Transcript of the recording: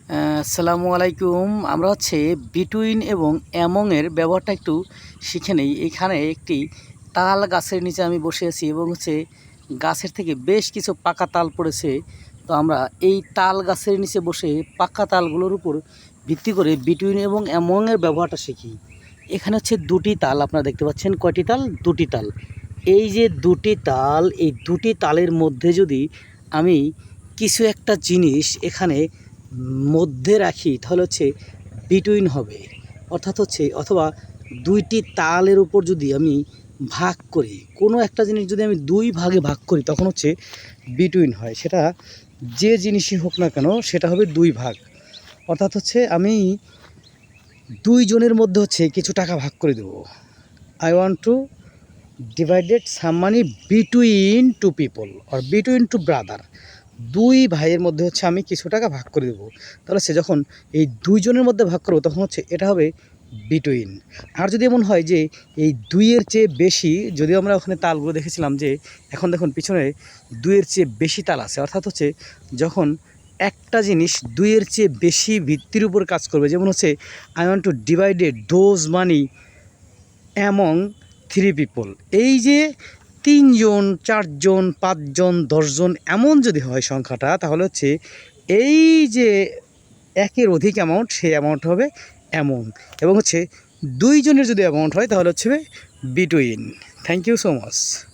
আসসালামু আলাইকুম। আমরা বিটুইন এবং অ্যামং এর ব্যবহারটা একটু শিখে নেই। এখানে একটি তাল গাছের নিচে আমি বসে আছি এবং গাছের থেকে বেশ কিছু পাকা তাল পড়েছে। তো আমরা এই তাল গাছের নিচে বসে পাকা তালগুলোর উপর ভিত্তি করে বিটুইন এবং অ্যামং এর ব্যবহারটা শিখি। এখানে দুটি তাল আপনারা দেখতে পাচ্ছেন। কয়টি তাল? দুটি তাল। এই যে দুটি তাল, এই দুটি তালের মধ্যে যদি আমি কিছু একটা জিনিস এখানে মধ্যে রাখি তাহলে বিটুইন হবে। অর্থাৎ অথবা দুইটি তালের উপর যদি আমি ভাগ করি, কোনো একটা জিনিস যদি আমি দুই ভাগে ভাগ করি তখন বিটুইন হয়। সেটা যে জিনিসই হোক না কেন সেটা হবে দুই ভাগ। অর্থাৎ আমি দুইজনের মধ্যে কিছু টাকা ভাগ করে দেবো। I want to divided some money between two people or between two brother. দুই ভাইয়ের মধ্যে আমি কিছু টাকা ভাগ করে দেবো। তাহলে যখন এই দুইজনের মধ্যে ভাগ করবো তখন এটা হবে বিটুইন। আর যদি এমন হয় যে এই দুইয়ের চেয়ে বেশি, যদিও আমরা ওখানে তালগুলো দেখেছিলাম যে এখন দেখুন পিছনে দুইয়ের চেয়ে বেশি তাল আছে। অর্থাৎ যখন একটা জিনিস দুইয়ের চেয়ে বেশি ভিত্তির উপর কাজ করবে, যেমন I want to divided those money among three people. এই যে তিনজন, চারজন, পাঁচজন, 10জন এমন যদি হয় সংখ্যাটা, তাহলে এই যে একের অধিক অ্যামাউন্ট, সেই অ্যামাউন্ট হবে অ্যামং। এবং দুইজনের যদি অ্যামাউন্ট হয় তাহলে between. Thank you so much.